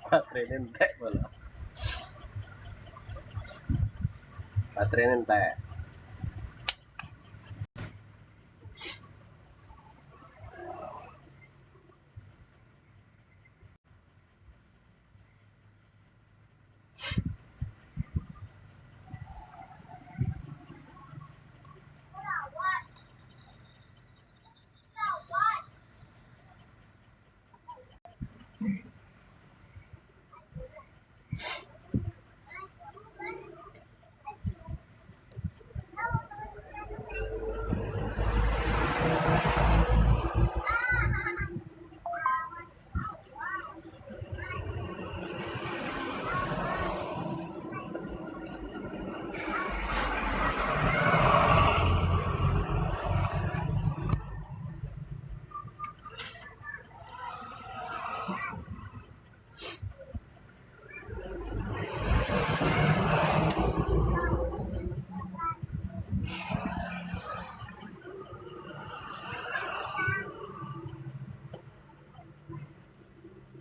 Baterai entek bola. Baterai entek.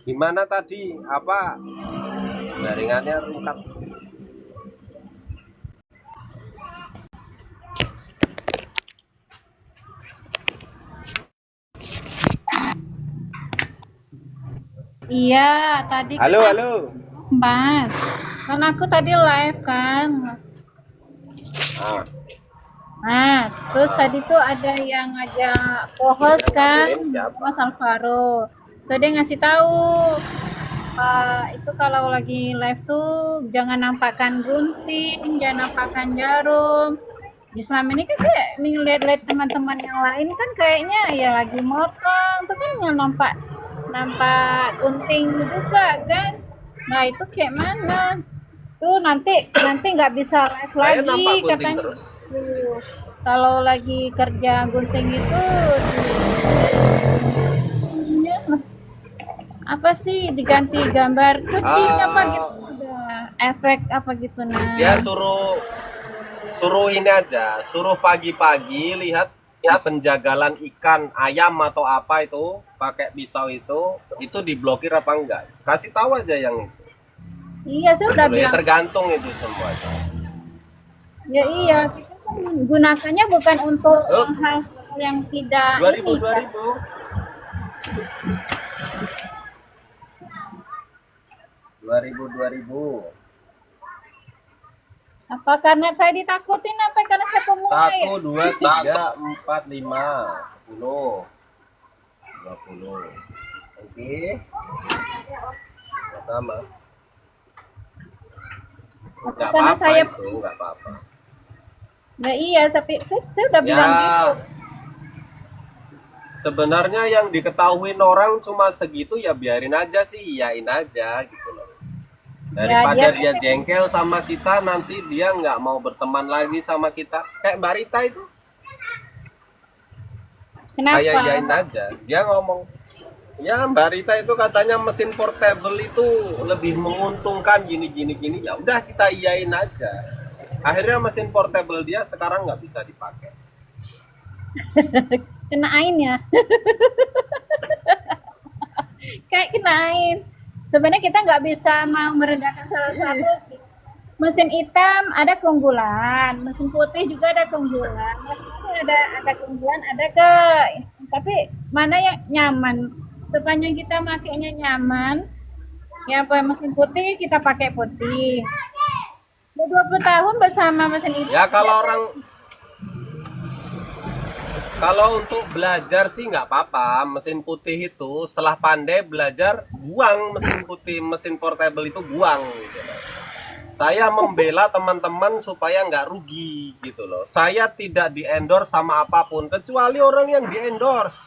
Gimana tadi? Apa jaringannya rusak? Iya, tadi Halo, kan halo. Mas. Kan aku tadi live kan. Ah, Nah, terus tadi tuh ada yang ngajak co-host yang kan, ngambilin siapa? Mas Alvaro. Terus dia ngasih tahu itu kalau lagi live tuh jangan nampakkan gunting, jangan nampakkan jarum. Di selama ini kan kayak ngeliat-liat teman-teman yang lain kan kayaknya ya lagi motong, tuh kan nggak nampak nampak gunting juga kan. Nah itu kayak mana? Tuh nanti nggak bisa live Saya lagi nampak gunting katanya. terus. Tuh, kalau lagi kerja gunting itu apa sih diganti gambar kucing apa gitu udah efek apa gitu Dia nah. suruh ini aja, suruh pagi-pagi lihat ya penjagalan ikan, ayam atau apa itu pakai pisau itu diblokir apa enggak. Kasih tahu aja yang itu. Iya saya udah Betul ya, bilang tergantung itu semua. ya iya kita kan gunakannya bukan untuk Oh, hal yang tidak 2000 ini kan. 2000. 2000. Apa karena saya ditakutin apa karena saya pemula ya? 1 2 3 4 5 10 20. Oke, sama. Apa Enggak karena apa-apa saya itu, enggak apa-apa. ya iya tapi saya udah bilang gitu. Ya, sebenarnya yang diketahuin orang cuma segitu ya biarin aja sih, iyain aja gitu loh. Daripada dia jengkel sama kita, nanti dia nggak mau berteman lagi sama kita. Kayak Mbak Rita itu, Kenapa? saya iyain aja. Dia ngomong, ya Mbak Rita itu katanya mesin portable itu lebih menguntungkan gini. Ya udah kita iyain aja. Akhirnya mesin portable dia sekarang nggak bisa dipakai. Kenain ya. Kayak kenain. Sebenarnya kita nggak bisa mau merendahkan salah satu. Mesin hitam ada keunggulan, mesin putih juga ada keunggulan. Mesin putih ada keunggulan, ada ke tapi mana yang nyaman? Sepanjang kita makainya nyaman, ya apa mesin putih kita pakai putih. Udah 20 tahun bersama mesin hitam. Ya kalau untuk belajar sih nggak apa-apa, mesin putih itu setelah pandai belajar buang mesin putih, mesin portable itu buang gitu. Saya membela teman-teman supaya nggak rugi gitu loh. Saya tidak di-endorse sama apapun kecuali orang yang di-endorse,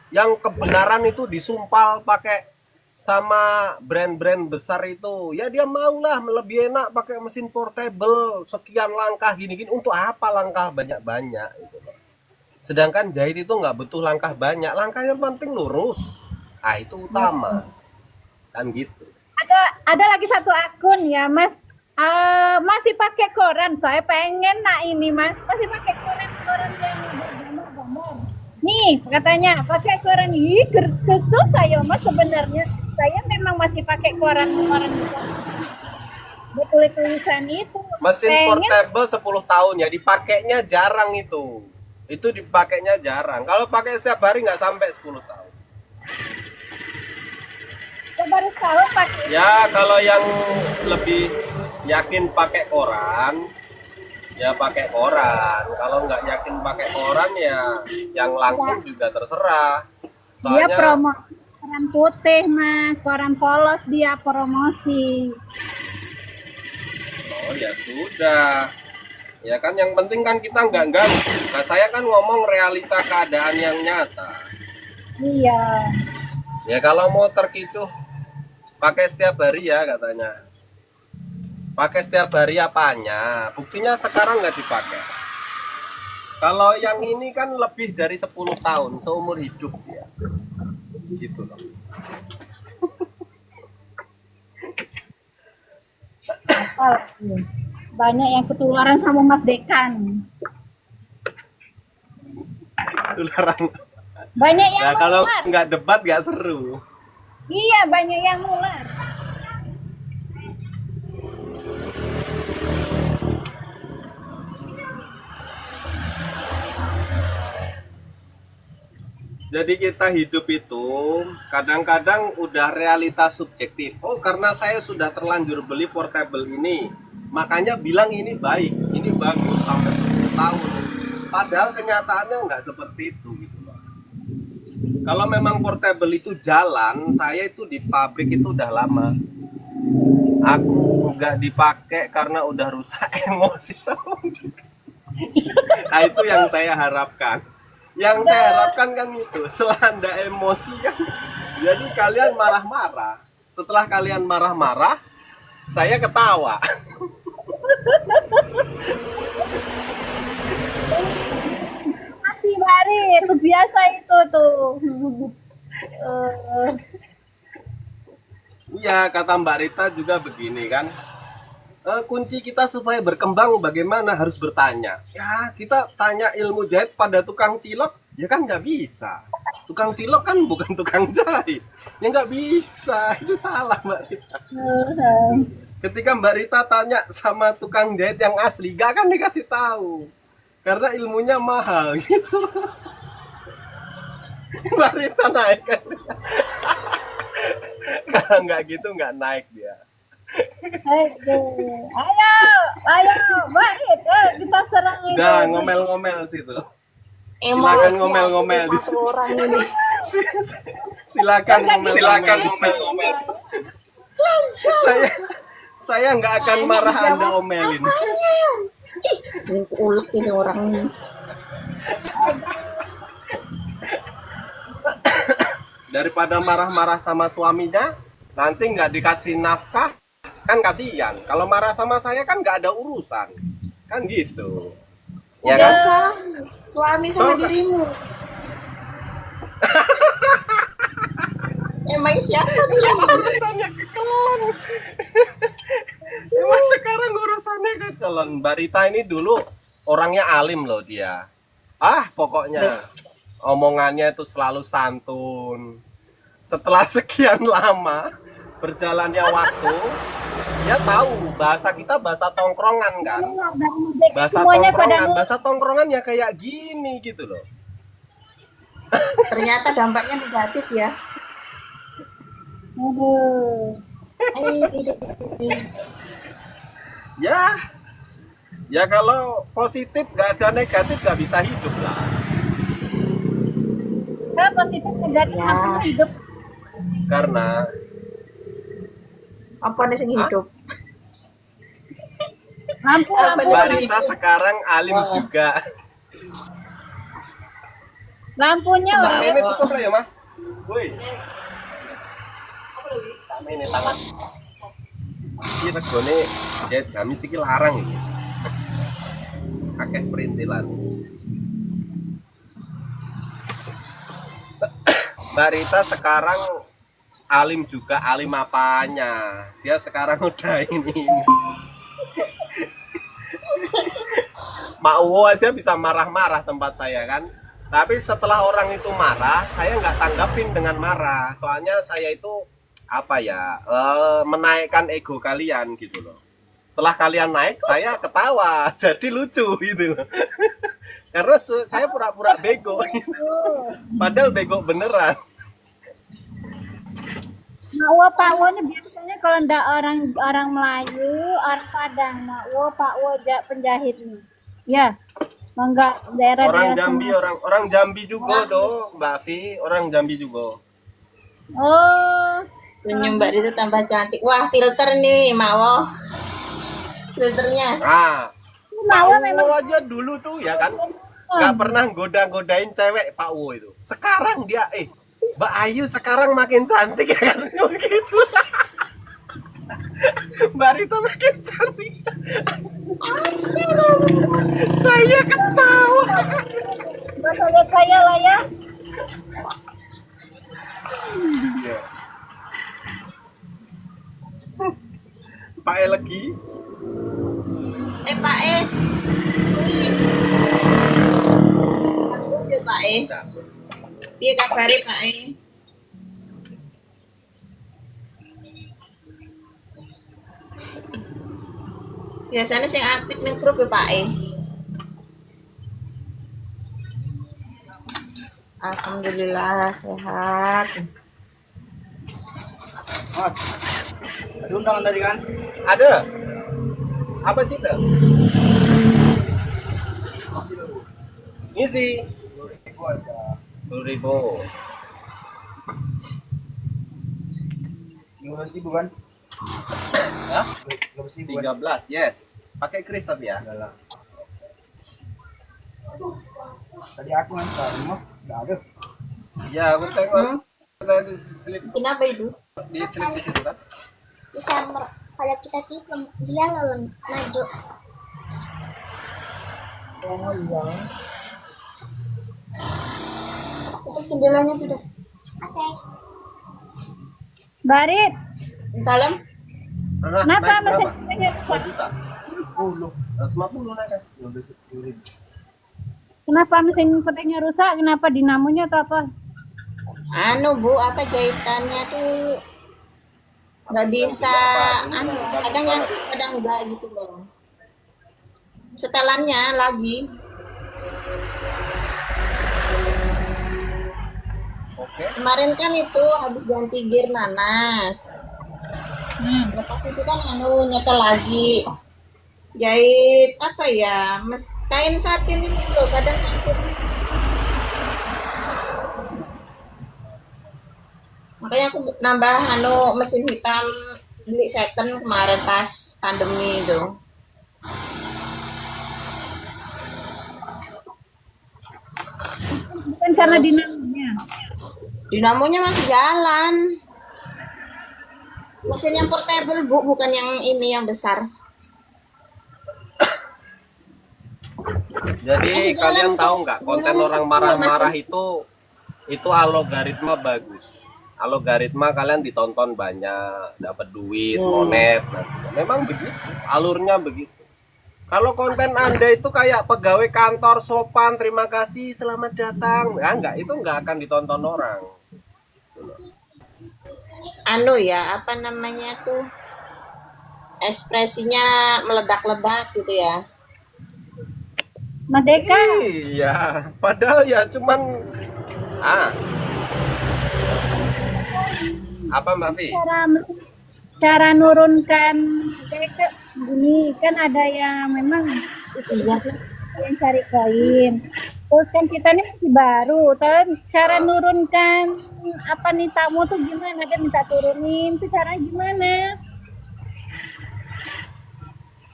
yang kebenaran itu disumpal pakai sama brand-brand besar itu. Ya dia maulah lebih enak pakai mesin portable sekian langkah gini-gini. Untuk apa langkah banyak-banyak gitu loh. Sedangkan jahit itu nggak butuh langkah banyak, langkah yang penting lurus. Ah itu utama, kan gitu. Ada lagi satu akun ya Mas. Masih pakai koran. Saya pengen ini Mas. Masih pakai koran yang bergambar-gambar. Nih katanya pakai koran. Ih kesel saya Mas sebenarnya. saya memang masih pakai koran-koran itu. Tulis-tulisan itu. Mesin Pengen portable 10 tahun ya, dipakainya jarang itu. Itu dipakainya jarang. Kalau pakai setiap hari nggak sampai 10 tahun. saya baru tahu pakai. Ya, kalau yang lebih yakin pakai koran, ya pakai koran. Kalau nggak yakin pakai koran ya yang langsung juga terserah. Dia Soalnya promo koran putih mas, koran polos dia promosi. oh ya sudah. Ya kan yang penting kan kita nggak ganggu. Nah, saya kan ngomong realita keadaan yang nyata. Iya. Ya kalau mau terkicuh pakai setiap hari ya katanya. Pakai setiap hari apanya? Buktinya sekarang nggak dipakai. Kalau yang ini kan lebih dari 10 tahun, seumur hidup ya. Gitu loh. Oh, iya. Banyak yang ketularan sama Mas Dekan. Tularan. Banyak yang Nah, kalau nular. nggak debat nggak seru. Iya, banyak yang nular. Jadi kita hidup itu kadang-kadang udah realitas subjektif. Oh, karena saya sudah terlanjur beli portable ini, makanya bilang ini baik, ini bagus sampai 10 tahun. Padahal kenyataannya nggak seperti itu gitu loh. Kalau memang portable itu jalan, saya itu di pabrik itu udah lama. Aku nggak dipakai karena udah rusak emosi sama dia. Nah, itu yang saya harapkan. Yang saya harapkan kan itu, selanda emosi kan. Jadi kalian marah-marah. Setelah kalian marah-marah, saya ketawa. Mati Bari, itu biasa itu tuh. Eh, Iya, kata Mbak Rita juga begini kan. Kunci kita supaya berkembang bagaimana harus bertanya. Ya, kita tanya ilmu jahit pada tukang cilok, ya kan nggak bisa. Tukang cilok kan bukan tukang jahit. Ya nggak bisa, itu salah Mbak Rita. Ketika Mbak Rita tanya sama tukang jahit yang asli, gak kan dikasih tahu. Karena ilmunya mahal gitu. Mbak Rita naik kan. Kalau nggak gitu nggak naik dia. ayo, baik, kita serang itu. Udah ngomel-ngomel situ. Emang Silakan ngomel-ngomel. satu orang ini. Silakan ngomel-ngomel. Saya nggak akan marah Anda omelin. Ini ulet ini orang ini. Daripada marah-marah sama suaminya, nanti nggak dikasih nafkah, kan kasihan. Kalau marah sama saya kan nggak ada urusan, kan gitu. Ya kan? Jaga suami sama dirimu. Emang siapa bilang? Urusannya kekelan. Emang sekarang urusannya kekelan. Mbak Rita ini dulu orangnya alim loh dia. Pokoknya omongannya itu selalu santun. Setelah sekian lama berjalannya waktu, dia tahu bahasa kita bahasa tongkrongan kan. Bahasa tongkrongan ya kayak gini gitu loh. Ternyata dampaknya negatif ya. Ya kalau positif gak ada negatif gak bisa hidup lah. Positif negatif Ya. maksudnya hidup. Karena Apa nih sing hidup? Lampu. Mbak Rita sekarang alim juga. Lampunya Mbak, Ini cukup lah ya mah. Woi. Sama ini tangan. Ini regone jahit gamis iki larang iki. Akeh perintilan. Mbak Rita sekarang alim juga, alim apanya? Dia sekarang udah ini. Mak Uwo aja bisa marah-marah tempat saya kan. Tapi setelah orang itu marah, saya nggak tanggapin dengan marah. Soalnya saya itu apa ya, menaikkan ego kalian gitu loh. Setelah kalian naik, saya ketawa, jadi lucu gitu loh. Karena saya pura-pura bego, padahal bego beneran. Makwo Pakwo ini biasanya kalau ndak orang Melayu, orang Padang, Makwo Pakwo penjahit nih. Ya, enggak daerah Orang Jambi, orang Jambi juga tuh, Mbak Vi, orang Jambi juga. Oh, Senyum Mbak itu tambah cantik. Wah, filter nih, Mawo. Filternya. Nah, Makwo Pak memang Wo aja dulu tuh ya kan, nggak pernah goda-godain cewek Pak Wo itu. Sekarang dia, Mbak Ayu sekarang makin cantik ya kan, gitu. Mbak Rita makin cantik. Saya ketawa. lihat saya lah ya. Iya. Pak E lagi. Pak E. Aku ya Pak E. Piye kabare Pak E? Biasanya sing aktif ning grup ya Pak E. Alhamdulillah sehat. Mas, ada undangan tadi kan? Ada. Apa cerita? Ngisi. 10.000. 15.000 kan? Hah? 15.000 kan? 13, yes. Pakai kris tapi ya. Enggak lah. Tadi aku ngantar, mas nggak ada. Ya, aku tengok. Di slip, Kenapa itu? di slip di situ kan. Bisa kalau kita tipu dia lalu maju. Oh iya. Itu jendelanya tidak. Oke. Barit, Dalam? kenapa masih pengen 2 juta. 10. 150 naik kan. 10.000. Kenapa mesin peteknya rusak? Kenapa dinamonya atau apa? Anu Bu, apa jahitannya tuh nggak bisa, anu kadang yang kadang enggak gitu loh. Setelannya lagi. Oke. Kemarin kan itu habis ganti gear nanas. Lepas itu kan anu nyetel lagi. Jahit apa ya? Kain satin itu loh, kadang takut. Makanya aku nambah anu mesin hitam, beli second kemarin pas pandemi itu. Bukan karena dinamonya. Dinamonya masih jalan. Mesin yang portable Bu, bukan yang ini yang besar. Jadi Masih kalian jalan tahu kok. nggak konten Jalan orang kok, marah-marah Mas. itu algoritma bagus. Algoritma kalian ditonton banyak, dapat duit, monet. Nah, memang begitu, alurnya begitu. Kalau konten Anda itu kayak pegawai kantor sopan, terima kasih, selamat datang. Ya, itu nggak akan ditonton orang. Anu ya, apa namanya tuh? Ekspresinya meledak-ledak gitu ya. Merdeka. Iya, padahal ya cuman apa Mbak Vi? Cara nurunkan merdeka gini kan ada yang memang Iya. yang cari koin. Terus kan kita nih masih baru, kan cara nurunkan apa nih tamu tuh gimana? Dia minta turunin, itu caranya gimana?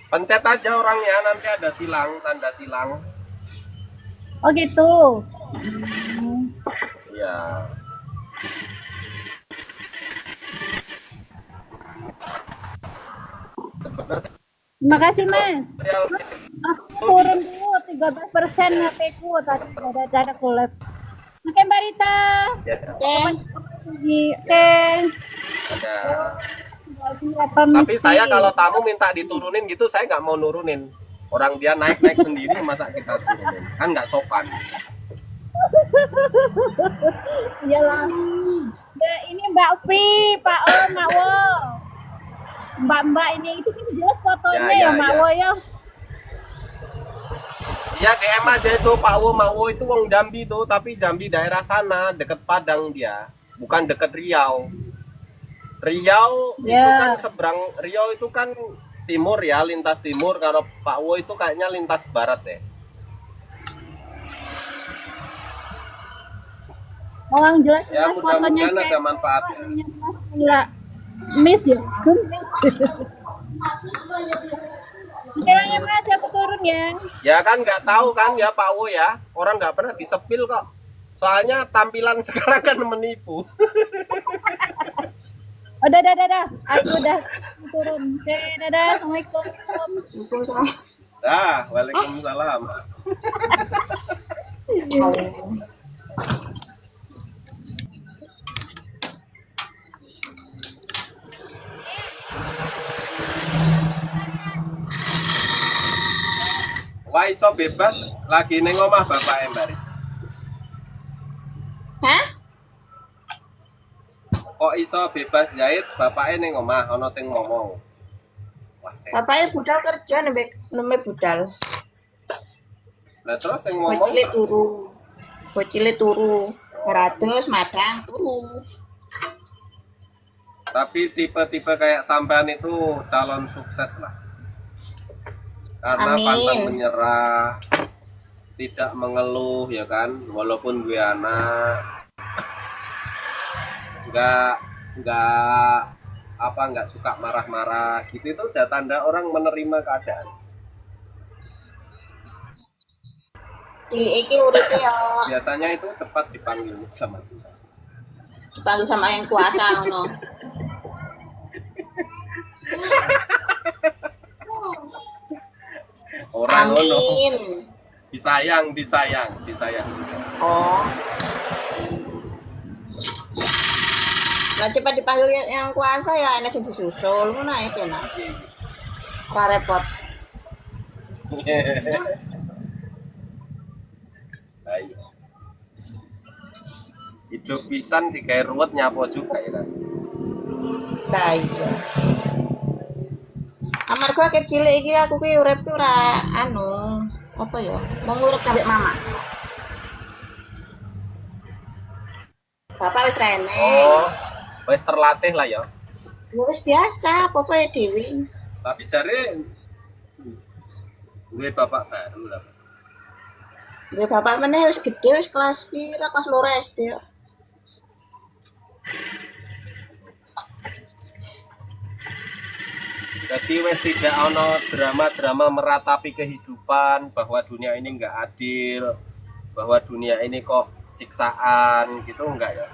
Pencet aja orangnya, nanti ada silang, tanda silang. Oh gitu. Iya. Terima kasih Mas. Real Aku turun dulu 13% HP-ku tadi ada collab. Oke Mbak Rita. Oke. ada. Tapi saya kalau tamu minta diturunin gitu, saya nggak mau nurunin. Orang dia naik-naik sendiri, masa kita turunin? Kan nggak sopan. Iyalah. Ya, ini Mbak Pi, Pak O, Mak Wo. Mbak-mbak ini itu kan jelas fotonya ya, Mak Wo ya. Iya DM aja itu Pak Wo, Mak Wo itu wong Jambi tuh, tapi Jambi daerah sana, deket Padang dia, bukan deket Riau. Riau itu kan seberang, Riau itu kan timur ya, lintas timur. Kalau Pak Wo itu kayaknya lintas barat ya. Orang jelas Ya mudah-mudahan ada manfaatnya. Enggak miss ya. Kayaknya Mas aku turun ya. Ya kan nggak tahu kan ya Pak Wo ya, orang nggak pernah disepil kok. Soalnya tampilan sekarang kan menipu. Udah. Aku udah turun. Oke, dadah. Assalamualaikum. Waalaikumsalam. Waalaikumsalam. Wah iso bebas lagi neng omah bapak Mbak. Hah? Kok iso bebas jahit bapaknya neng omah ono sing ngomong. Wah, Bapaknya budal kerja nembe budal. Lah terus sing ngomong Bocile turu. Ratus madang turu. tapi tipe-tipe kayak sampean itu calon sukses lah. Karena Amin. pantang menyerah, tidak mengeluh ya kan, walaupun gue anak nggak suka marah-marah gitu, itu udah tanda orang menerima keadaan. Cilik iki uripe ya Biasanya itu cepat dipanggil sama Tuhan. dipanggil sama yang kuasa ngono. Orang ngono Amin. disayang. Oh. Nah cepat dipanggil yang kuasa ya enak sing disusul ngono ae penak. Ora repot. Ayo. Hidup pisan digawe ruwet nyapo juga ya kan. Nah iya. Amarga kecil iki aku ki urip ki ora apa ya? Mau ngurip sampe mama. Bapak wis rene. Oh, wis terlatih lah ya. Ya wis biasa, apa ya Dewi. Tapi jare gue bapak baru lah. Ya bapak meneh wis gede wis kelas pira? Kelas 2 SD. Jadi wes tidak ono drama-drama meratapi kehidupan, bahwa dunia ini nggak adil, bahwa dunia ini kok siksaan gitu, enggak ya?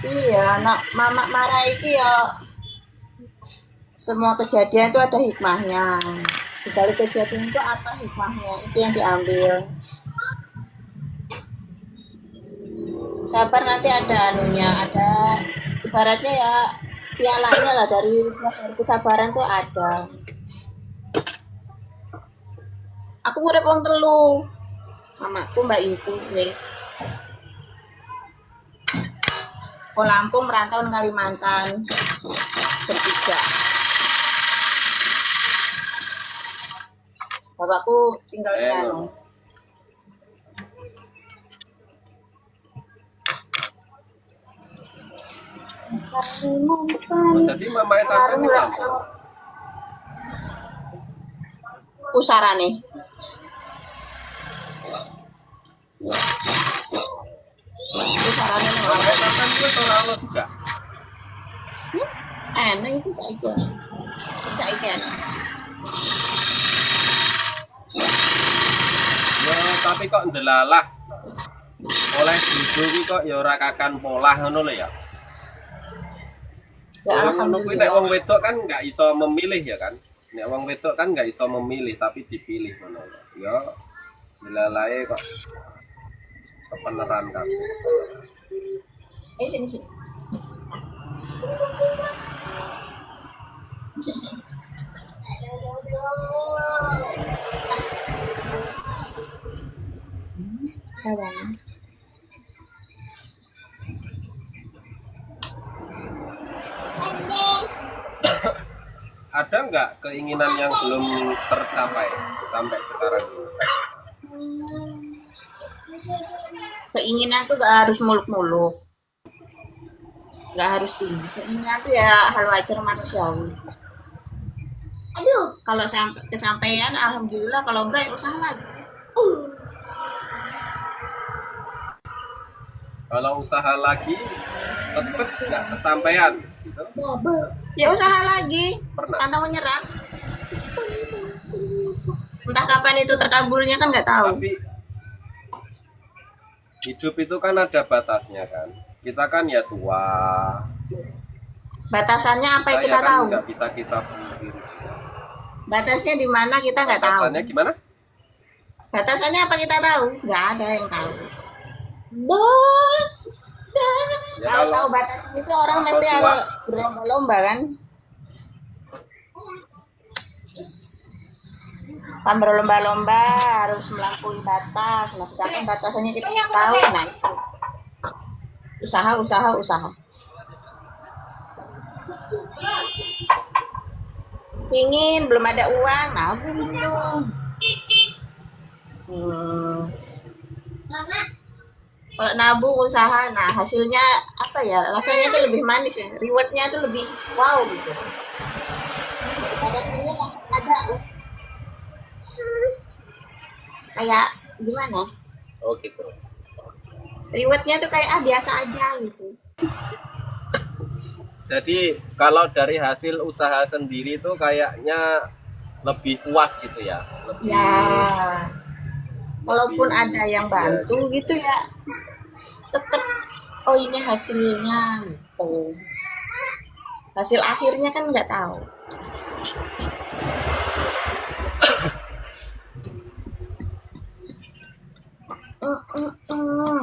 Iya, nak mama marah iki ya semua kejadian itu ada hikmahnya. Di balik kejadian itu apa hikmahnya? Itu yang diambil. Sabar nanti ada anunya, ada ibaratnya ya pialanya lah dari kesabaran tuh ada. Aku urip wong telu. Mamaku, Mbak Yuku, guys. Ke Lampung merantau ke Kalimantan bertiga. Bapakku tinggal di Bandung. Jadi mamanya sampai di Lampung. Pusarane. Pusarane ning Mamanya Lampung. sampai itu selalu juga. Aneh itu saiki. Saiki. Ya tapi kok ndelalah oleh dibuki kok ya ora kakan polah ngono lho ya. Ya Ngono kuwi nek wong wedok kan nggak iso memilih ya kan. Nek wong wedok kan nggak iso memilih tapi dipilih ngono lho. Ya ndelalah kok kebenaran kan. sini. Kawan. Ada nggak keinginan yang belum tercapai sampai sekarang ini? Keinginan tuh gak harus muluk-muluk, gak harus tinggi. Keinginan tuh ya hal wajar manusiawi. Aduh, Kalau sampai kesampaian, alhamdulillah. Kalau enggak, ya usaha lagi. Kalau usaha lagi tetap nggak kesampaian gitu. double. Ya usaha lagi, Pernah. pantang menyerah. Entah kapan itu terkabulnya kan nggak tahu. Tapi hidup itu kan ada batasnya kan. Kita kan ya tua. Batasannya apa yang Saya kita kan tahu? nggak bisa kita pungkiri. Batasnya di mana kita nggak tahu. Batasannya gimana? Batasannya apa kita tahu? Nggak ada yang tahu. Ya, Kalau tahu batasan itu orang kalau mesti tua- ada berlomba-lomba kan? Kan berlomba-lomba harus melampaui batas. Nah, sedangkan batasannya kita nggak tahu. Nah, itu. Usaha. Ingin belum ada uang, nabung dulu. Kalau nabung usaha, nah hasilnya apa ya? Rasanya tuh lebih manis ya. Rewardnya tuh lebih wow gitu. Ada ini langsung ada. Kayak gimana? Oh gitu. Rewardnya tuh kayak biasa aja gitu. Jadi kalau dari hasil usaha sendiri itu kayaknya lebih puas gitu ya. Lebih Ya, walaupun ada yang bantu gitu ya, tetap oh ini hasilnya gitu. Hasil akhirnya kan nggak tahu.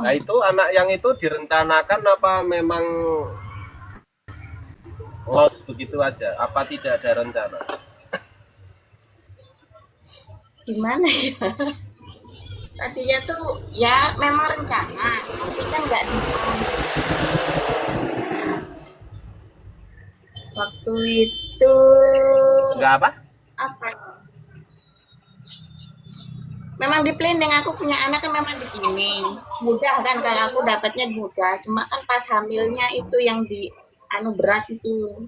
Nah itu anak yang itu direncanakan apa memang loss begitu aja? Apa tidak ada rencana? Gimana ya? Tadinya tuh ya memang rencana, tapi kan nggak dipakai. Waktu itu Enggak apa? apa? Memang di planning, aku punya anak kan memang di planning. Mudah kan kalau aku dapatnya mudah, cuma kan pas hamilnya itu yang di anu berat itu.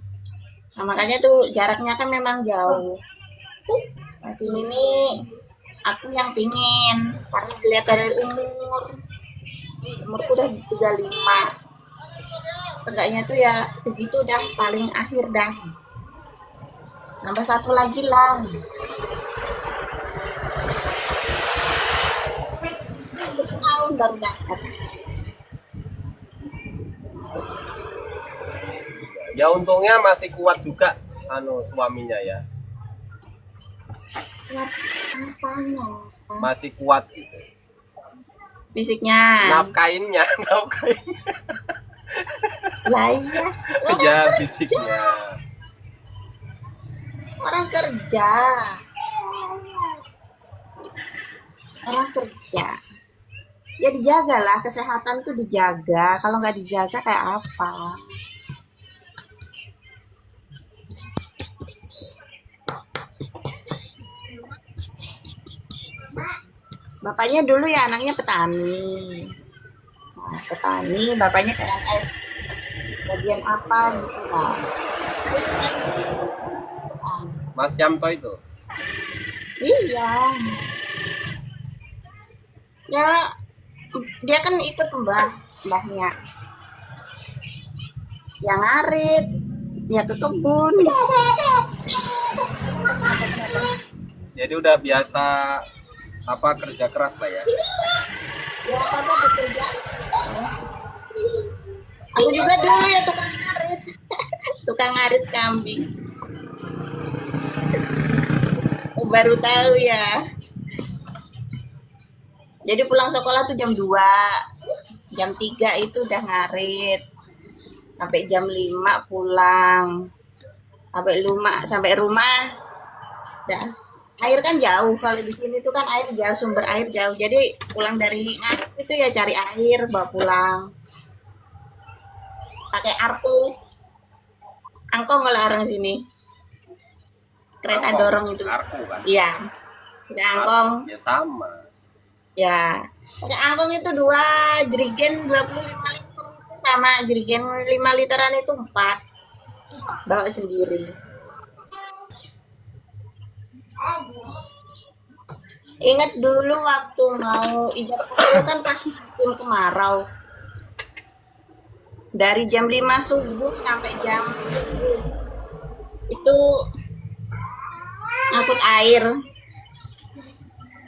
Nah, makanya tuh jaraknya kan memang jauh. Masih ini aku yang pingin karena dilihat dari umurku udah 35. Tegaknya tuh ya segitu udah paling akhir dah. Nambah satu lagi lah. Setahun baru dapat. Ya untungnya masih kuat juga suaminya ya. Kuat apanya? Masih kuat gitu. Fisiknya. Nafkainnya. Lah iya. Ya fisiknya. Orang kerja. Ya dijagalah, kesehatan tuh dijaga. Kalau nggak dijaga kayak apa? Bapaknya dulu ya anaknya petani. Nah, petani, bapaknya PNS. Bagian apa gitu lah. Mas Yamto itu. Iya. Ya, dia kan ikut mbahnya. Yang ngarit, dia ke kebun. Jadi udah biasa kerja keras lah ya. Ya, apa bekerja. Aku juga dulu ya tukang ngarit. Tukang ngarit kambing. Baru tahu ya. Jadi pulang sekolah tuh jam 2. Jam 3 itu udah ngarit. Sampai jam 5 pulang. Sampai rumah udah air kan jauh. Kalau di sini tuh kan air jauh, sumber air jauh. Jadi pulang dari Nganjuk itu ya cari air, bawa pulang. Pakai arpo. Angkong kalau orang sini. Kereta Angkong, dorong itu. Arko kan? Iya. Pakai angkong. Ya sama. Ya. Pakai angkong itu 2 jerigen 25 liter sama jerigen 5 literan itu 4. Bawa sendiri. Ingat dulu waktu mau ijab kabul kan pas musim kemarau. Dari jam 5 subuh sampai jam 7 itu ngangkut air.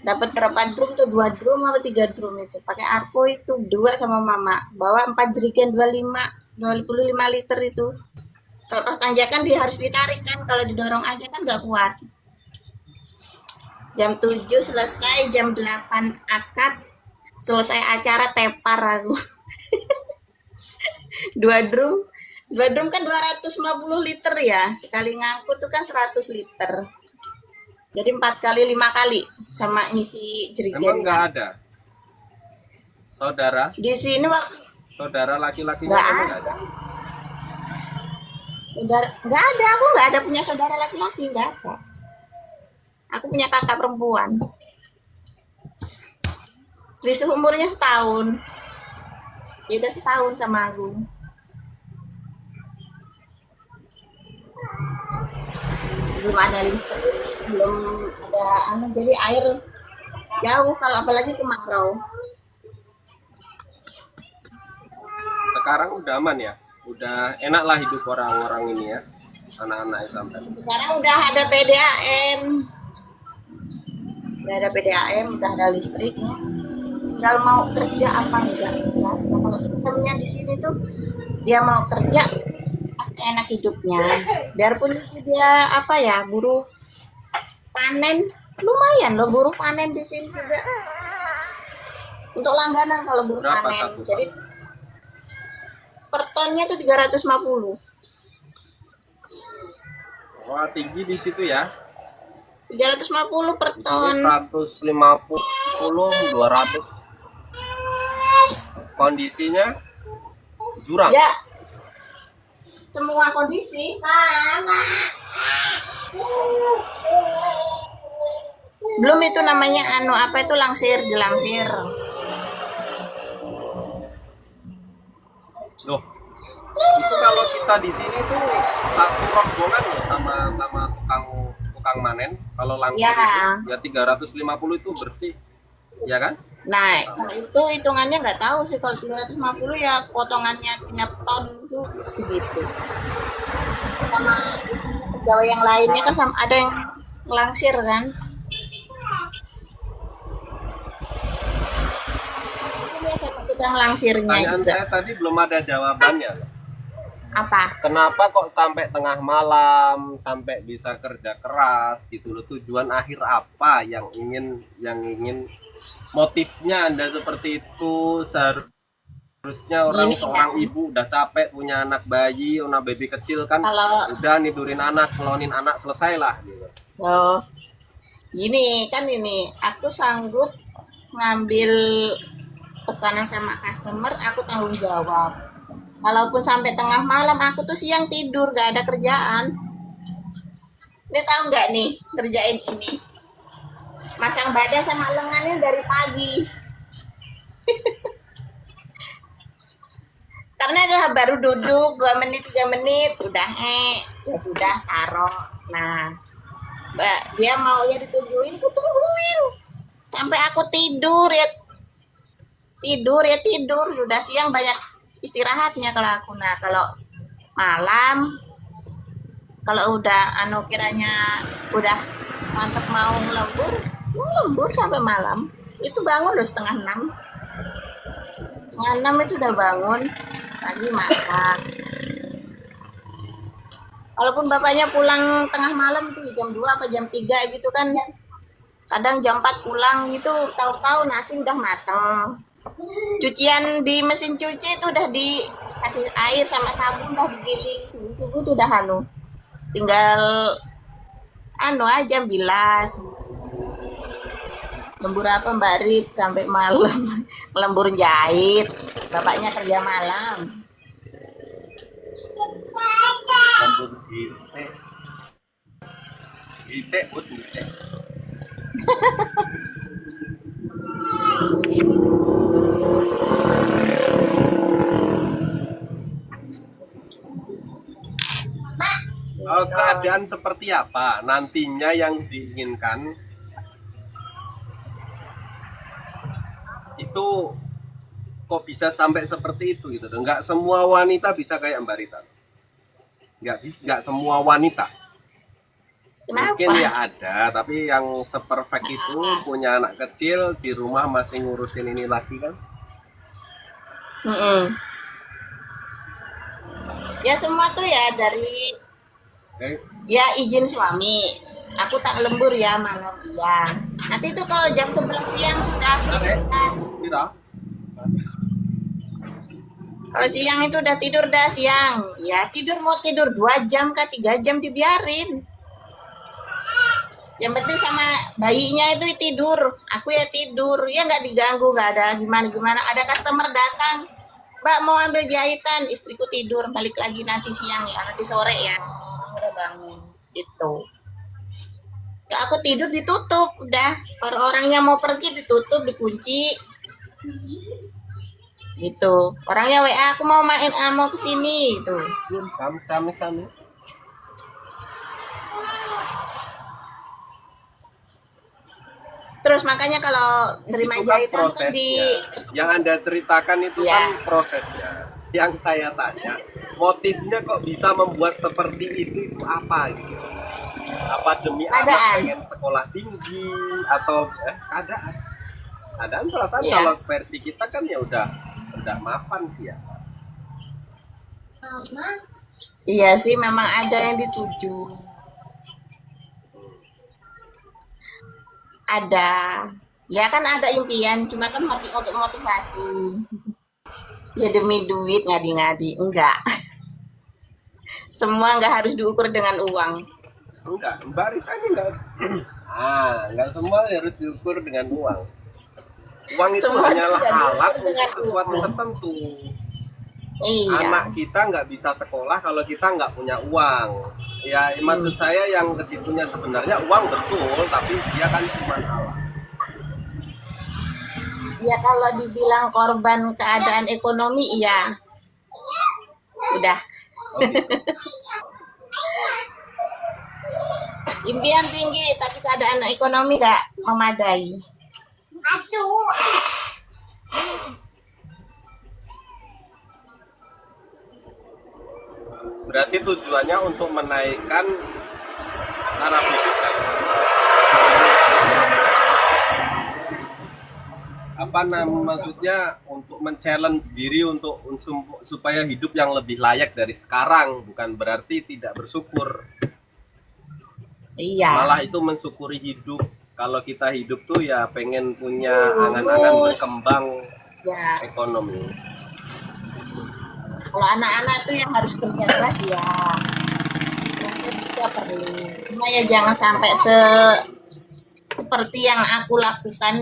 Dapat berapa drum tuh? 2 drum atau 3 drum itu. Pakai arpo itu 2 sama mama. Bawa 4 jerigen 25 liter itu. Kalau pas tanjakan dia harus ditarik kan, kalau didorong aja kan nggak kuat. Jam 7 selesai, jam 8 akad, selesai acara tepar aku. 2 drum kan 250 liter ya, sekali ngangkut tuh kan 100 liter. Jadi 4 kali 5 kali sama ngisi jerigen. Emang nggak ada saudara? Di sini waktu Saudara laki-laki Nggak nggak ada. ada? nggak ada, aku nggak ada punya saudara laki-laki, nggak ada. Aku punya kakak perempuan. Selisih umurnya setahun. Beda setahun sama aku. Belum ada listrik, belum ada jadi air jauh kalau apalagi kemarau. Sekarang udah aman ya? Udah enak lah hidup orang-orang ini ya, anak-anak sampai. Sekarang udah ada PDAM. Udah ada PDAM, udah ada listrik. Tinggal mau kerja apa enggak. Ya. Nah, kalau sistemnya di sini tuh dia mau kerja pasti enak hidupnya. Biarpun dia apa ya, buruh panen, lumayan loh buruh panen di sini juga. Untuk langganan kalau buruh Berapa panen. satu Jadi per tonnya tuh 350. Wah, tinggi di situ ya. 350 per Di ton. sini 150, 200. Kondisinya jurang. Ya. Semua kondisi. Belum itu namanya apa itu dilangsir. Loh, itu kalau kita di sini tuh satu rombongan loh sama tukang manen. Kalau langsung Ya. itu, ya 350 itu bersih, ya kan? Nah, kalau itu hitungannya nggak tahu sih, kalau 350 ya potongannya tiap ton itu segitu. Sama pegawai yang lainnya kan sama ada yang langsir kan. Itu biasa tukang langsirnya Pertanyaan juga. saya tadi belum ada jawabannya. Apa? Kenapa kok sampai tengah malam, sampai bisa kerja keras gitu loh? Tujuan akhir apa yang ingin motifnya Anda seperti itu? Seharusnya Gini, seorang ibu udah capek punya anak bayi, anak baby kecil kan, Kalau udah nidurin anak, ngelonin anak, selesai lah gitu. oh, gini kan ini aku sanggup ngambil pesanan sama customer, aku tanggung jawab. Walaupun sampai tengah malam, aku tuh siang tidur, gak ada kerjaan. Ini tahu nggak nih kerjain ini? Masang badan sama lengannya dari pagi. Karena dia baru duduk 2 menit 3 menit udah ya sudah taruh. Nah, dia mau ya ditungguin, aku tungguin sampai aku tidur ya tidur. Sudah siang banyak istirahatnya kalau aku. Nah, kalau malam kalau udah kiranya udah mantap mau lembur sampai malam itu bangun loh setengah 6 itu udah bangun lagi masak. Walaupun bapaknya pulang tengah malam tuh jam 2 apa jam 3 gitu kan, kadang jam 4 pulang gitu, tahu-tahu nasi udah mateng. Cucian di mesin cuci itu udah dikasih air sama sabun, udah digiling, subuh tuh udah tinggal aja bilas. Lembur apa Mbak Rit sampai malam? Lembur jahit. Bapaknya kerja malam. Lembur gite. Gite, gite. Keadaan seperti apa nantinya yang diinginkan itu kok bisa sampai seperti itu gitu. Nggak semua wanita bisa kayak Mbak Rita. Nggak semua wanita. Kenapa? Mungkin ya ada, tapi yang seperfect itu punya anak kecil di rumah masih ngurusin ini lagi kan. Mm-mm. Ya semua tuh ya dari ya izin suami. Aku tak lembur ya malam iya. Nanti tuh kalau jam 11 siang udah tidur dah. Kira? Kalau siang itu udah tidur dah siang. Ya tidur mau tidur 2 jam kah 3 jam dibiarin. Yang penting sama bayinya itu tidur. Aku ya tidur. Ya nggak diganggu, nggak ada gimana-gimana. Ada customer datang. Mbak mau ambil jahitan, istriku tidur. Balik lagi nanti siang ya, nanti sore ya. Udah bangun. Gitu. Ya aku tidur ditutup udah. Kalau orangnya mau pergi ditutup, dikunci. Gitu. Orangnya WA aku mau main, mau kesini gitu. Sami. Terus makanya kalau nerima Itu kan jahitan tuh prosesnya. di Yang Anda ceritakan itu Ya. kan prosesnya. Yang saya tanya, motifnya kok bisa membuat seperti itu apa gitu? Apa demi anak Keadaan. pengen sekolah tinggi atau keadaan? Keadaan perasaan Iya. kalau versi kita kan ya udah mapan sih ya. Iya sih memang ada yang dituju. Ada. Ya kan ada impian, cuma kan untuk motivasi. Ya demi duit ngadi-ngadi, enggak. Semua enggak harus diukur dengan uang. Enggak, Mbak Rita ini enggak semua harus diukur dengan uang. Uang itu Semua hanyalah bisa diukur alat dengan untuk sesuatu uang. tertentu. Iya. Anak kita nggak bisa sekolah kalau kita nggak punya uang. Ya, maksud saya yang kesitunya sebenarnya uang betul, tapi dia kan cuma alat. Ya kalau dibilang korban keadaan ekonomi, iya. Udah. Oh, gitu. Impian tinggi, tapi keadaan ekonomi nggak memadai. Aduh. Berarti tujuannya untuk menaikkan taraf hidup kan? Apa maksudnya untuk men-challenge diri untuk supaya hidup yang lebih layak dari sekarang, bukan berarti tidak bersyukur. Iya. Malah itu mensyukuri hidup. Kalau kita hidup tuh ya pengen punya angan-angan berkembang Ya. ekonomi. Kalau anak-anak tuh yang harus kerja keras ya. Kerja juga perlu. Cuma ya jangan sampai seperti yang aku lakukan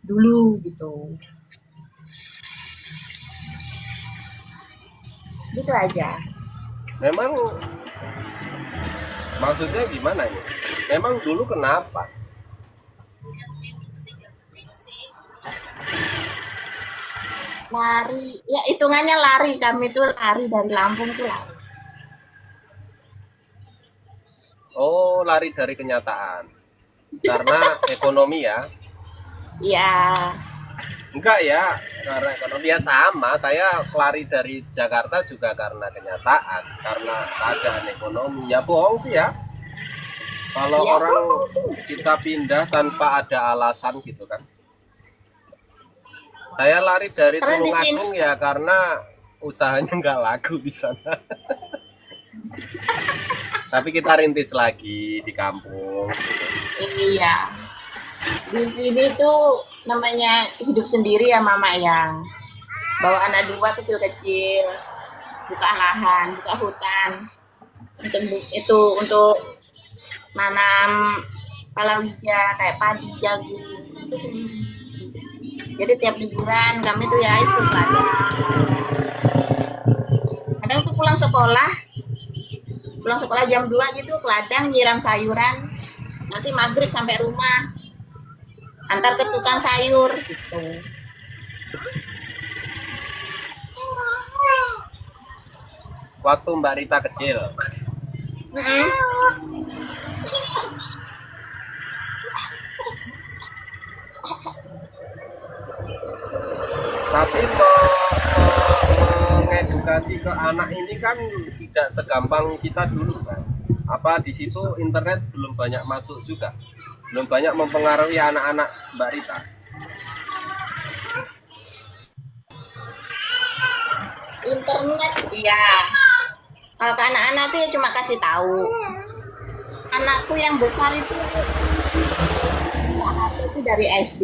dulu gitu. Gitu aja. Memang maksudnya gimana ini? Memang dulu kenapa? Lari, ya hitungannya lari, kami tuh lari dari Lampung tuh lari. Oh, lari dari kenyataan. Karena ekonomi ya. Iya. Enggak ya, karena ekonomi ya sama. Saya lari dari Jakarta juga karena kenyataan, karena keadaan ekonomi. Ya bohong sih ya. Kalau Ya, orang bohong sih. kita pindah tanpa ada alasan gitu kan. Saya lari dari Karena di sini- Tulungagung ya karena usahanya nggak laku di sana. Tapi kita rintis lagi di kampung. Iya. Di sini tuh namanya hidup sendiri ya mama ya. Bawa anak 2 kecil-kecil, buka lahan, buka hutan. Untuk nanam palawija kayak padi, jagung. tuh sendiri. Jadi tiap liburan kami tuh ya itu ladang. Kadang tuh pulang sekolah jam 2 gitu ke ladang nyiram sayuran. Nanti maghrib sampai rumah. Antar ke tukang sayur gitu. Waktu Mbak Rita kecil. Tapi mengedukasi ke anak ini kan tidak segampang kita dulu kan. Apa di situ internet belum banyak masuk juga, belum banyak mempengaruhi anak-anak Mbak Rita. Internet iya. Kalau ke anak-anak tuh ya cuma kasih tahu. Anakku yang besar itu HP itu dari SD.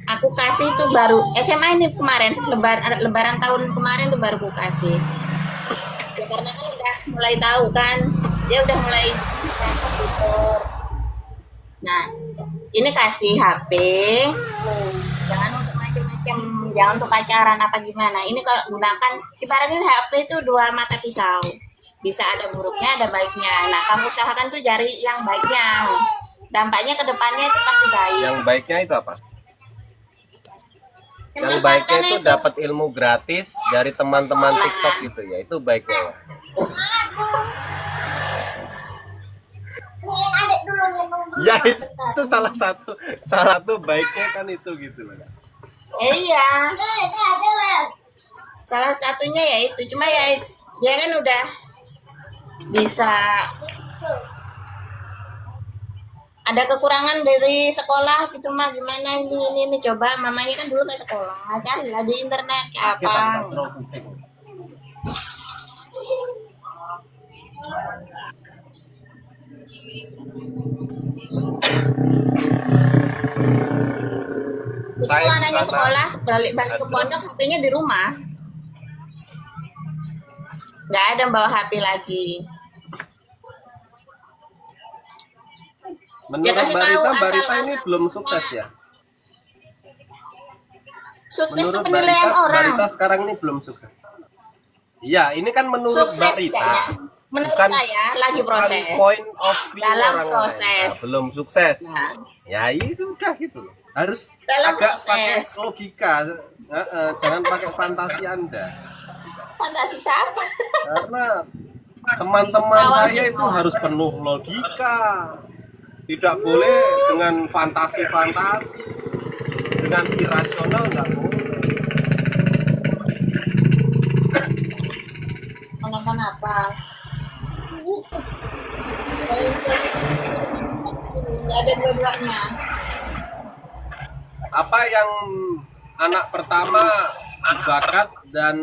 Aku kasih tuh baru SMA ini kemarin, lebaran tahun kemarin tuh baru aku kasih. Ya karena kan udah mulai tahu kan, dia udah mulai bisa komputer. Nah, ini kasih HP, jangan untuk macam-macam, jangan untuk pacaran apa gimana. Ini kalau gunakan, ibaratnya HP itu dua mata pisau. Bisa ada buruknya, ada baiknya. Nah, kamu usahakan tuh cari yang baiknya. Dampaknya ke depannya itu pasti baik. Yang baiknya itu apa? Yang baiknya itu dapat ilmu gratis dari teman-teman TikTok gitu ya. Itu baiknya ya. Ya itu salah satu baiknya kan itu gitu loh. Iya. Salah satunya ya itu. Cuma ya dia kan udah bisa ada kekurangan dari sekolah gitu mah gimana ini coba mamanya kan dulu ke sekolah carilah di internet kayak Kita apa. kontrol kucing. Kalau anaknya sekolah balik-balik ke pondok HP-nya di rumah, nggak ada bawa HP lagi. Menurut kasih Mbak tahu Rita asal-asal ini belum sukses ya? Sukses itu Menurut Mbak penilaian Rita, orang. Mbak Rita sekarang ini belum sukses. Iya, ini kan menurut Sukses Mbak Rita. tidaknya. Menurut Bukan- saya lagi proses. Point of view Dalam orang proses. lain. Nah, belum sukses. Nah, Ya itu udah gitu loh. Harus Dalam agak proses. pakai logika. Jangan pakai fantasi Anda. fantasi siapa? Karena teman-teman Sawah saya sih, itu harus penuh logika. Tidak boleh dengan fantasi-fantasi. Dengan irasional nggak boleh. Nonton apa? Nggak ada dua-duanya. Apa yang anak pertama bakat dan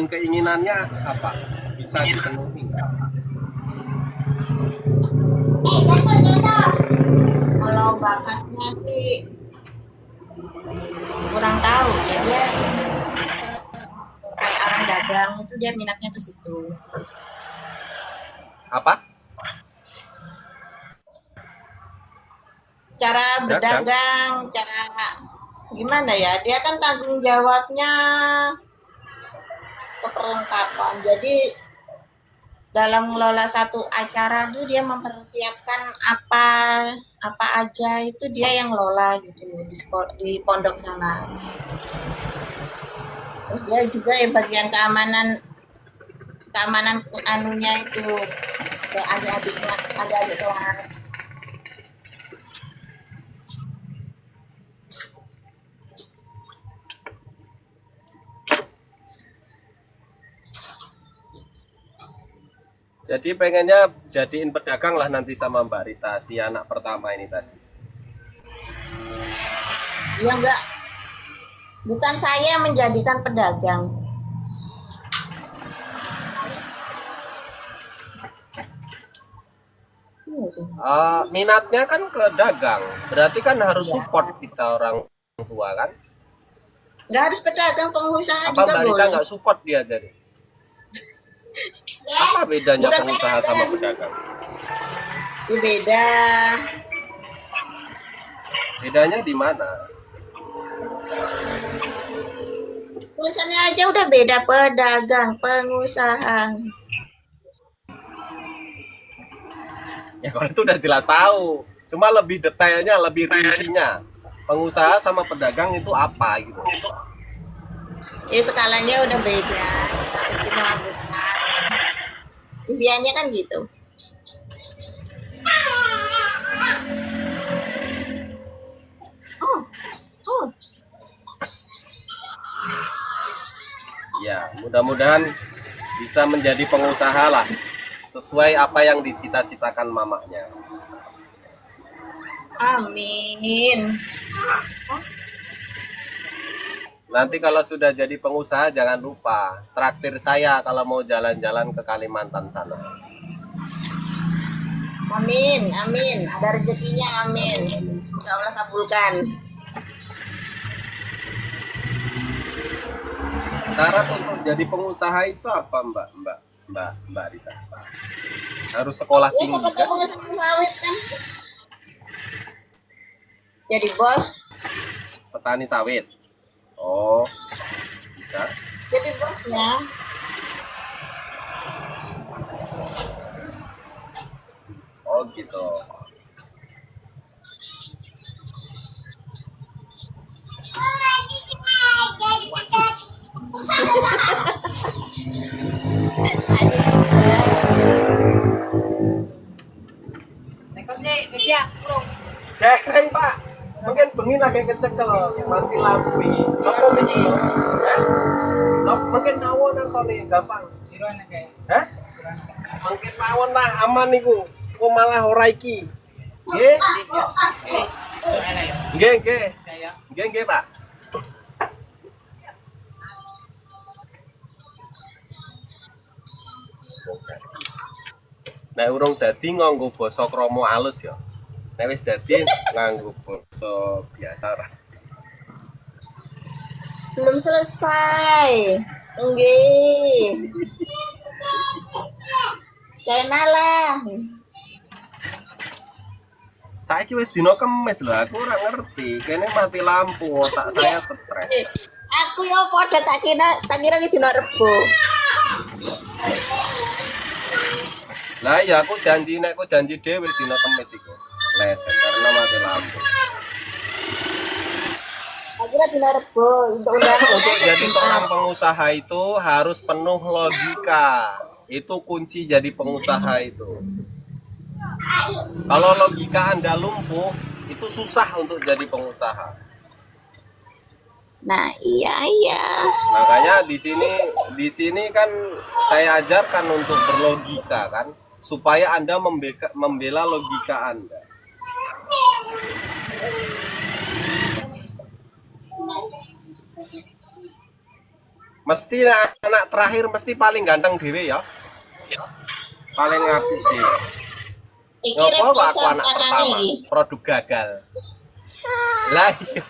keinginannya apa bisa dipenuhi nggak? Kalau bakatnya sih kurang tahu ya, dia kayak orang dagang itu dia minatnya ke situ. Apa? Cara berdagang, cara gimana ya, dia kan tanggung jawabnya ke perlengkapan. Jadi dalam mengelola satu acara tuh dia mempersiapkan apa aja itu dia yang ngelola gitu di pondok sana. Terus dia juga ya bagian keamanan anunya itu ke adik-adiknya, adik-adik kelas. Jadi pengennya jadiin pedagang lah nanti sama Mbak Rita, si anak pertama ini tadi. Ya enggak, bukan saya menjadikan pedagang. Minatnya kan ke dagang, berarti kan harus support kita orang tua kan? Nggak harus pedagang, pengusaha Apa juga Mbak Rita boleh. nggak support dia jadi? Apa bedanya Bukan pengusaha sama pedagang? Itu beda. Bedanya di mana? Tulisannya aja udah beda, pedagang, pengusaha. Ya kalau itu udah jelas tahu. Cuma lebih detailnya, lebih rincinya. Pengusaha sama pedagang itu apa gitu. Ya skalanya udah beda. Skala kecil sama besar. Impiannya kan gitu. Oh, oh. Ya, mudah-mudahan bisa menjadi pengusaha lah. Sesuai apa yang dicita-citakan mamanya. Amin. Nanti kalau sudah jadi pengusaha jangan lupa traktir saya kalau mau jalan-jalan ke Kalimantan sana. Amin, amin. Ada rezekinya, amin. Semoga Allah kabulkan. Syarat untuk jadi pengusaha itu apa, Mbak Rita? Harus sekolah Ya tinggi seperti kan? pengusaha sawit kan. Jadi bos. Petani sawit. Oh, bisa. Jadi bosnya. Oh gitu. Cek, Pak. Mungkin bengi lagi kecek kalau mati lampu ini. Nopo ini. Mungkin mawon atau nih gampang. Hah? Mungkin mawon lah aman niku. Kok malah ora iki. Nggih. Nggih, Pak. Nek urung dadi nganggo basa krama alus ya. Nek wis dadi nganggo basa biasa. Belum selesai. Nggih. Kena lah. Saiki wis dina Kemis lho, aku ora ngerti. Kene mati lampu, otak saya stres. Aku yo padha tak kira iki dina Rebo. Lah ya aku janji nek aku janji dhewe dina Kemis iku. Leset karena mati lampu. Akhirnya dina Rebo untuk undangan. Untuk jadi seorang pengusaha itu harus penuh logika. Itu kunci jadi pengusaha itu. Kalau logika Anda lumpuh, itu susah untuk jadi pengusaha. Nah, iya. Makanya di sini kan saya ajarkan untuk berlogika kan, supaya Anda membela logika Anda. Mesti anak terakhir mesti paling ganteng dewe ya. Paling apik dewe. Iki Ngopo aku anak kakaknya pertama, iki. produk gagal. Lah iya.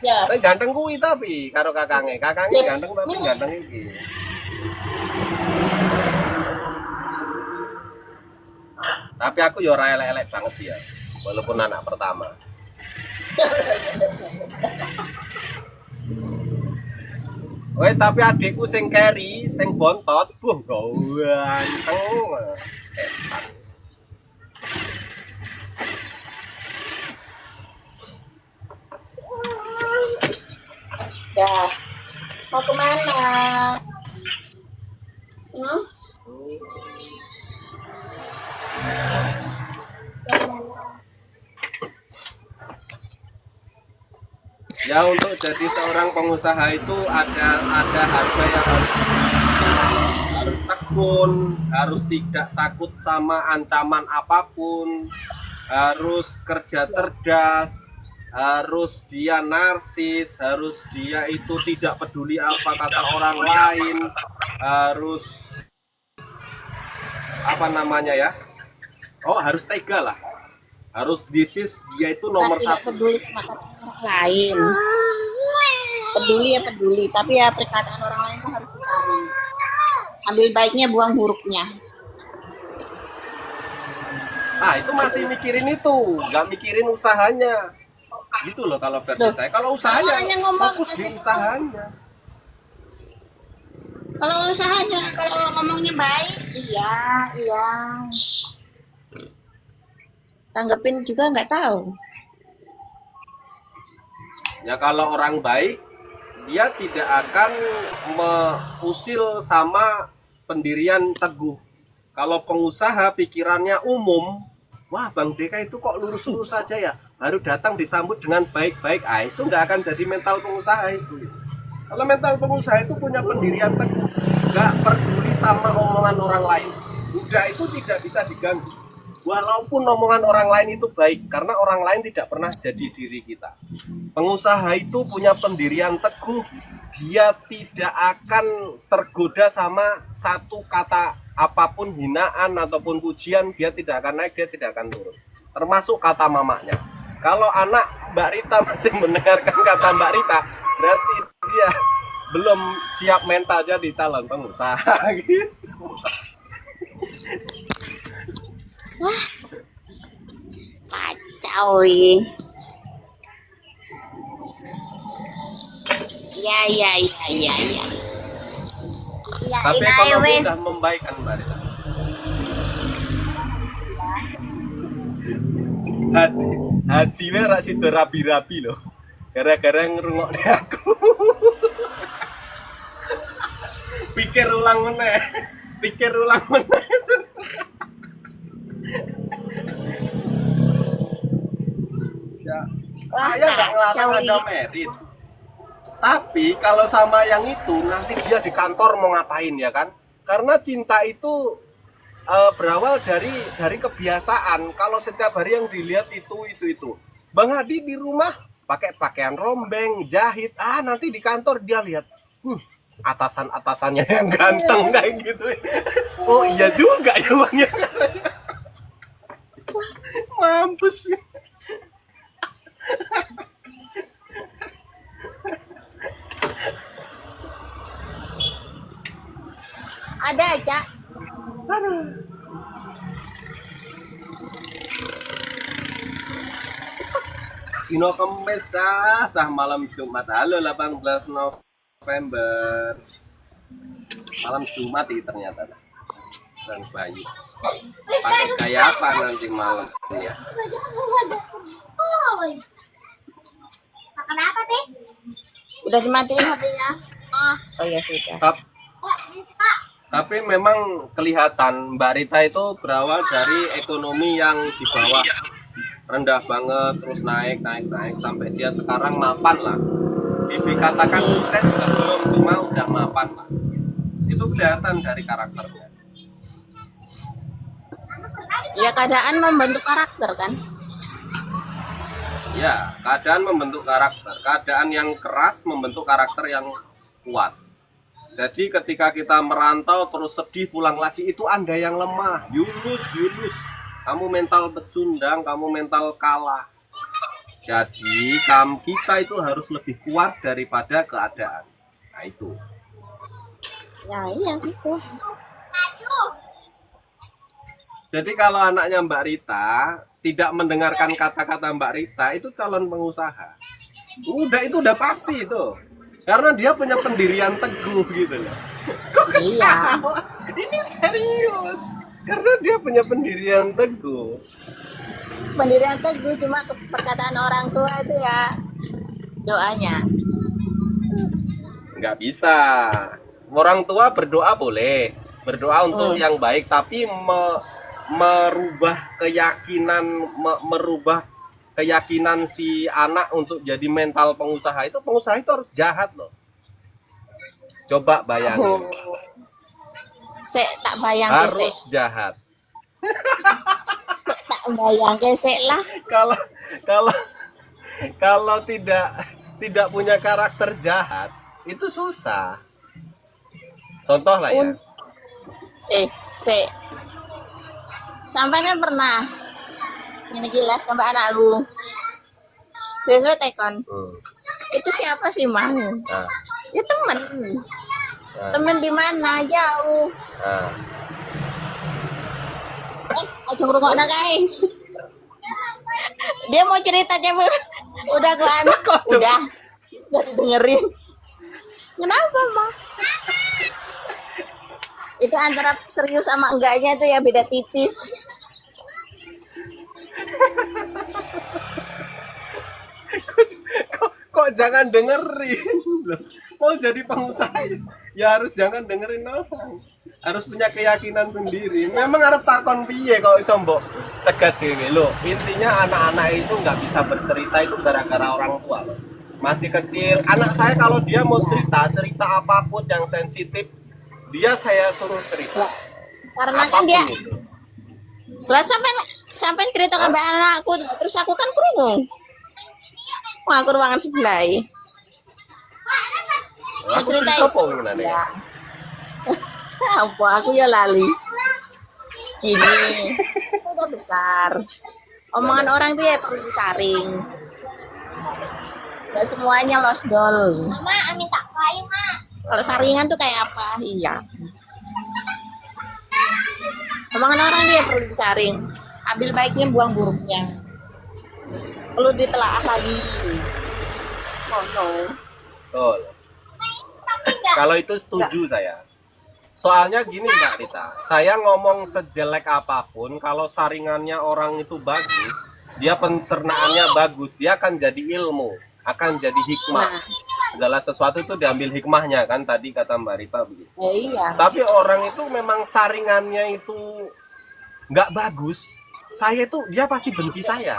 Ya. Tapi ganteng kuwi tapi karo kakangnya ganteng tapi ganteng iki. Tapi aku ya ora elek-elek banget sih ya, walaupun anak pertama. Woi, tapi adikku sing carry, sing bontot, ganteng. Setan. Ya. Mau kemana? Hmm? Ya untuk jadi seorang pengusaha itu ada harga yang harus tekun, harus tidak takut sama ancaman apapun, harus kerja cerdas, harus dia narsis, harus dia itu tidak peduli apa kata orang lain, harus apa namanya ya? Oh harus tega lah, harus bisnis dia itu nomor Tidak satu. peduli sama kata orang lain. Peduli ya peduli, tapi ya perkataan orang lain itu harus dicari. Ambil baiknya, buang buruknya. Ah itu masih mikirin itu, nggak mikirin usahanya. Gitu loh kalau versi Loh, saya. Kalau usahanya orangnya ngomong fokus di kasih usahanya. Kalau usahanya, kalau ngomongnya baik, iya, iya. Tanggepin juga nggak tahu. Ya kalau orang baik, dia tidak akan usil sama pendirian teguh. Kalau pengusaha pikirannya umum, wah Bang Deka itu kok lurus-lurus saja ya, baru datang disambut dengan baik-baik. Ah itu nggak akan jadi mental pengusaha itu. Kalau mental pengusaha itu punya pendirian teguh, nggak peduli sama omongan orang lain. Udah itu tidak bisa diganggu. Walaupun omongan orang lain itu baik, karena orang lain tidak pernah jadi diri kita. Pengusaha itu punya pendirian teguh, dia tidak akan tergoda sama satu kata apapun, hinaan ataupun pujian, dia tidak akan naik, dia tidak akan turun. Termasuk kata mamanya. Kalau anak Mbak Rita masih mendengarkan kata Mbak Rita, berarti dia belum siap mental jadi calon pengusaha gitu. Kacau ini. Ya, ya, ya, ya, ya. Tapi ekonomi sudah membaik kan Mbak Rita? Hati rak sido rapi-rapi loh. Gara-gara ngerungokne aku. Pikir ulang meneh. Ya, saya nggak ngelarang Anda merit. Tapi kalau sama yang itu nanti dia di kantor mau ngapain ya kan? Karena cinta itu berawal dari kebiasaan. Kalau setiap hari yang dilihat itu. Bang Hadi di rumah pakai pakaian rombeng, jahit. Nanti di kantor dia lihat atasannya yang ganteng kayak gitu. Oh iya juga ya Bang ya. Mampus. Ada aja. Dino Kemis sah malam Jumat. Halo 18 November. Malam Jumat ini ternyata. Dan Bayu. Pakai gaya apa nanti malam ya? Makan apa, Tis? Udah dimatiin HP-nya? Oh ya sudah. Tapi memang kelihatan Mbak Rita itu berawal dari ekonomi yang di bawah, rendah banget, terus naik sampai dia sekarang mapan lah. Bibi katakan sukses juga belum, cuma udah mapan lah. Itu kelihatan dari karakternya. Ya keadaan membentuk karakter kan. Ya, keadaan membentuk karakter. Keadaan yang keras membentuk karakter yang kuat. Jadi ketika kita merantau terus sedih pulang lagi, itu Anda yang lemah. Yunus. Kamu mental pecundang, kamu mental kalah. Jadi kita itu harus lebih kuat daripada keadaan. Nah itu. Ya iya gitu. Jadi kalau anaknya Mbak Rita tidak mendengarkan kata-kata Mbak Rita, itu calon pengusaha. Itu udah pasti itu. Karena dia punya pendirian teguh gitu loh. Kok ketawa? Ini serius. Karena dia punya pendirian teguh. Pendirian teguh, cuma perkataan orang tua itu ya doanya. Nggak bisa. Orang tua berdoa boleh. Berdoa untuk yang baik. Tapi merubah keyakinan si anak untuk jadi mental pengusaha itu harus jahat loh. Coba bayangin. Saya tak bayang harus jahat. Tak bayang kesek lah. Kalau tidak punya karakter jahat itu susah. Contoh lah ya. Sampai kan pernah ini gila sama anakku sesuai tekon. Itu siapa sih Mang? Ya temen. Temen di mana? Jauh. Aja ngrungokna kae. Dia mau cerita cabut Udah gua udah jadi dengerin. Kenapa, Ma? Itu antara serius sama enggaknya tuh ya beda tipis. Kok jangan dengerin loh. Mau jadi pengusaha ya harus jangan dengerin orang. Harus punya keyakinan sendiri. Memang harus takon piye kok iso mbok cegat dhewe lho. Intinya anak-anak itu nggak bisa bercerita itu gara-gara orang tua loh. Masih kecil, anak saya kalau dia mau cerita apapun yang sensitif, dia saya suruh cerita. Karena kan Apapun dia itu. lah sampai cerita ke anakku terus aku kan krungu. Wah, aku ruangan sebelah. Aku Ceritain. cerita apa ngene. Ya. Apa aku ya lali. Gini. Udah besar. Omongan orang tuh ya perlu disaring. Gak semuanya losdol. Mama, minta payung, Ma. Kalau saringan tuh kayak apa? Iya. Omongan orang tuh ya perlu disaring. Ambil baiknya, buang buruknya. Perlu ditelaah lagi. Oh no. Betul. Kalau itu setuju saya. Soalnya gini Mbak Rita, saya ngomong sejelek apapun, kalau saringannya orang itu bagus, dia pencernaannya bagus, dia akan jadi ilmu, akan jadi hikmah. Nah. Segala sesuatu itu diambil hikmahnya kan tadi kata Mbak Rita begitu. Iya. Tapi orang itu memang saringannya itu nggak bagus, saya itu dia pasti benci saya,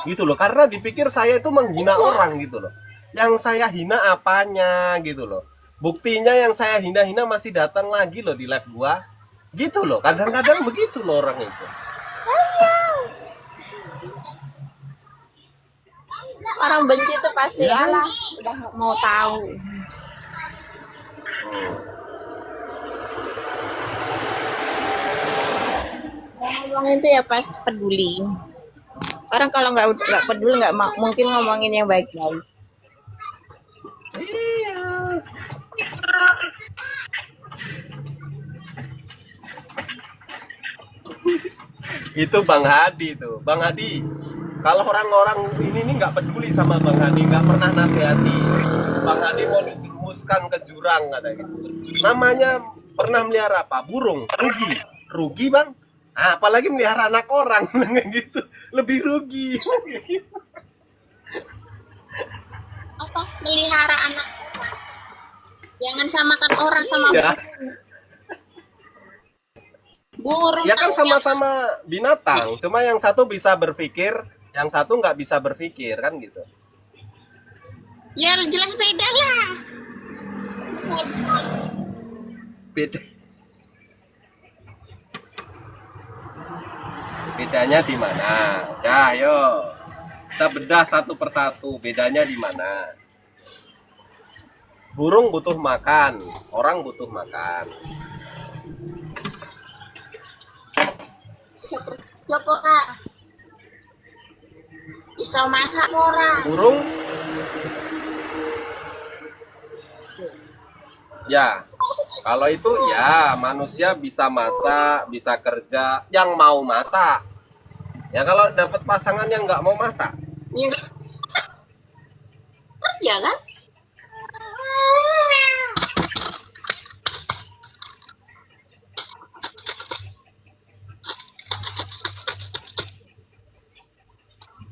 gitu loh. Karena dipikir saya itu menghina orang gitu loh. Yang saya hina apanya gitu loh. Buktinya yang saya hina-hina masih datang lagi loh di live gua. Gitu loh. Kadang-kadang begitu loh orang itu. Orang benci itu pasti alah udah nggak mau tahu. Ngomong itu ya pasti peduli. Orang kalau nggak peduli nggak mungkin ngomongin yang baik-baik. Itu Bang Hadi tuh. Bang Hadi, kalau orang-orang ini nih nggak peduli sama Bang Hadi, nggak pernah nasihati. Bang Hadi mau dijerumuskan ke jurang katanya. Namanya pernah melihara apa? Burung. Rugi Bang. Apalagi melihara anak orang gitu. Lebih rugi. Apa melihara anak orang? Jangan samakan orang sama Ya. burung. Ya kan taunya sama-sama binatang, cuma yang satu bisa berpikir, yang satu nggak bisa berpikir kan gitu. ya jelas beda lah. Beda. Bedanya di mana? Ya, ayo. Kita bedah satu persatu. Bedanya di mana? Burung butuh makan, orang butuh makan. Coba kak. Iso masak orang. Burung ya, kalau itu ya manusia bisa masak, bisa kerja, yang mau masak. Ya kalau dapat pasangan yang nggak mau masak, Ya, kerja kan?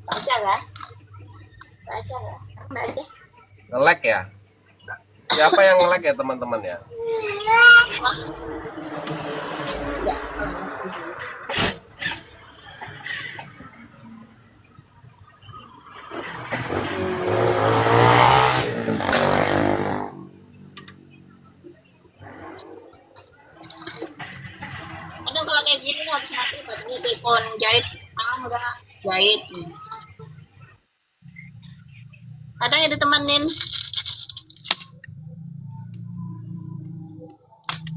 Baca kan? Baca kan? Baca. nge-lag ya. Siapa yang nge-lag ya teman-teman ya? Ya. Kadang kalau kayak gini habis mati badannya telepon jahit, tangan udah jahit. Kadang ya ditemenin.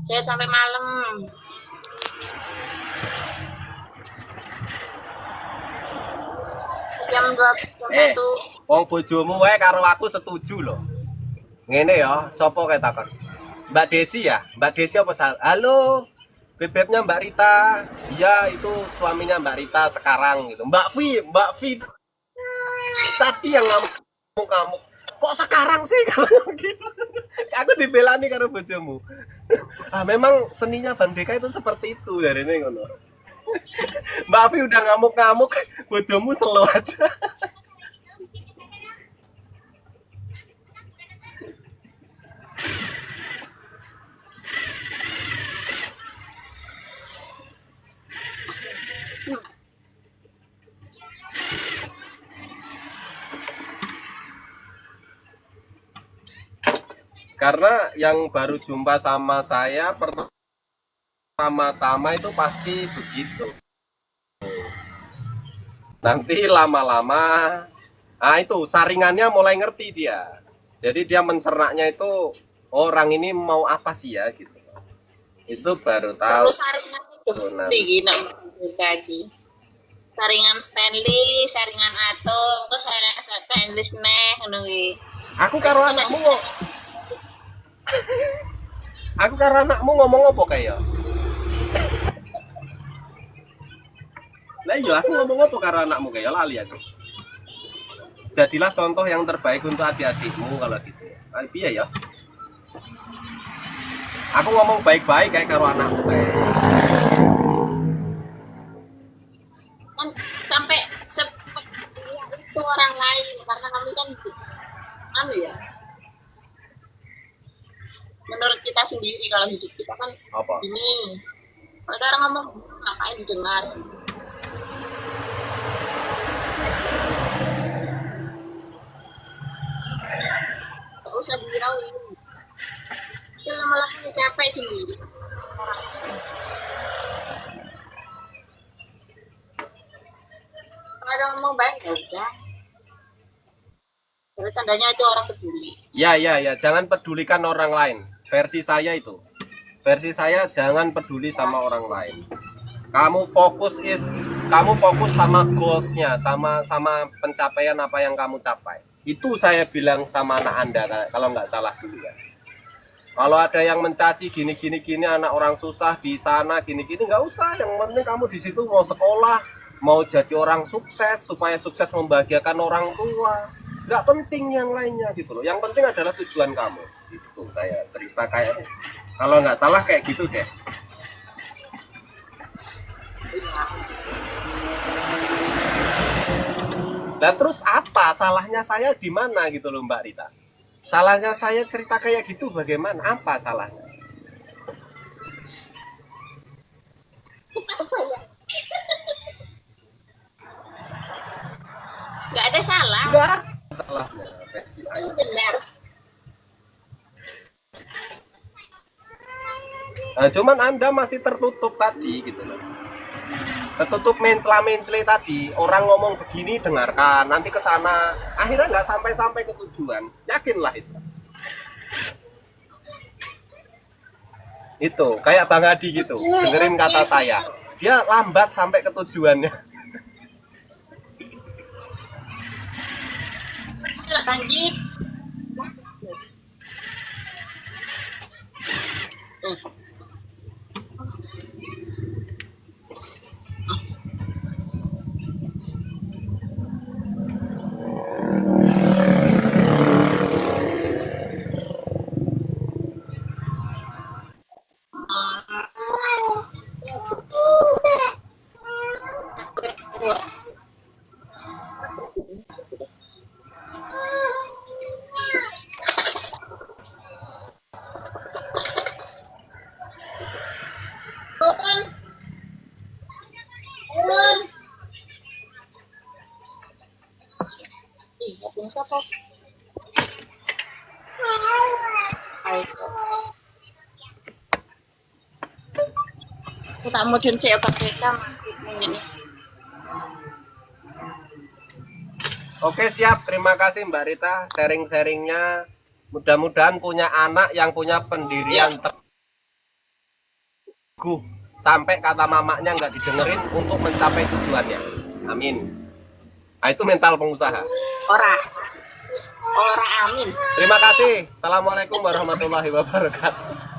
Jahit sampai malam. Jam 21. Wong bojomu wae karo aku setuju loh. Ngene ya, sapa kae takon? Mbak Desi ya? Mbak Desi apa halo? Bebeknya Mbak Rita. Iya, itu suaminya Mbak Rita sekarang gitu. Mbak Vi tadi yang kamu kok sekarang sih kalau gitu. Aku dibelani karo bojomu. Ah memang seninya Bang Deka itu seperti itu dari ini ngono. Mbak Afi udah ngamuk-ngamuk, bojomu slow aja. Karena yang baru jumpa sama saya pertama-tama itu pasti begitu. Nanti lama-lama, itu saringannya mulai ngerti dia. Jadi dia mencernanya itu orang ini mau apa sih ya gitu. Itu baru tahu. Terus saringan itu gini lagi. Saringan Stanley, saringan Atom, terus saringan Stainless neh ngono kuwi. Aku karo anakmu Aku karo anakmu ngomong apa kayak? Lah iya, aku ngomong apa karo anakmu kayak lali aku. Jadilah contoh yang terbaik untuk adik-adikmu kalau gitu. Ah, piye ya? Aku ngomong baik-baik kayak karo anakmu kayak. Kan sampai itu orang lain karena kami kan ya. Menurut kita sendiri kalau hidup kita kan Apa? ini kalau ada orang ngomong ngapain didengar. Gak usah dihirauin, itu lama-lama capek sendiri. Kalau ada ngomong baik ya udah, itu tandanya itu orang peduli. Ya, jangan pedulikan orang lain. Versi saya itu. Versi saya jangan peduli sama orang lain. Kamu fokus sama goalsnya, sama pencapaian apa yang kamu capai. Itu saya bilang sama anak Anda kalau nggak salah dulu ya. Kalau ada yang mencaci gini anak orang susah di sana gini nggak usah. Yang penting kamu di situ mau sekolah, mau jadi orang sukses supaya sukses membahagiakan orang tua. Nggak penting yang lainnya gitu loh. Yang penting adalah tujuan kamu. Itu saya cerita kayak kalau nggak salah kayak gitu deh. Nah terus apa salahnya saya di mana gitu loh Mbak Rita? Salahnya saya cerita kayak gitu bagaimana? Apa salahnya? Nggak ada salah. Enggak salahnya versi saya. Itu benar. Nah, cuman Anda masih tertutup tadi gitu loh. Tertutup mencela-mencela tadi. Orang ngomong begini dengarkan, nanti ke sana akhirnya nggak sampai ke tujuan. Yakinlah itu. Itu kayak Bang Adi gitu. Dengerin kata saya. Dia lambat sampai ke tujuannya. Lanjut. Siapa? Aku tak mau saya pakai ini. Oke siap, terima kasih Mbak Rita sharing-sharingnya. Mudah-mudahan punya anak yang punya pendirian teguh sampai kata mamanya nggak didengerin untuk mencapai tujuannya. Amin. Nah, itu mental pengusaha. Ora amin. Terima kasih. Assalamualaikum warahmatullahi wabarakatuh.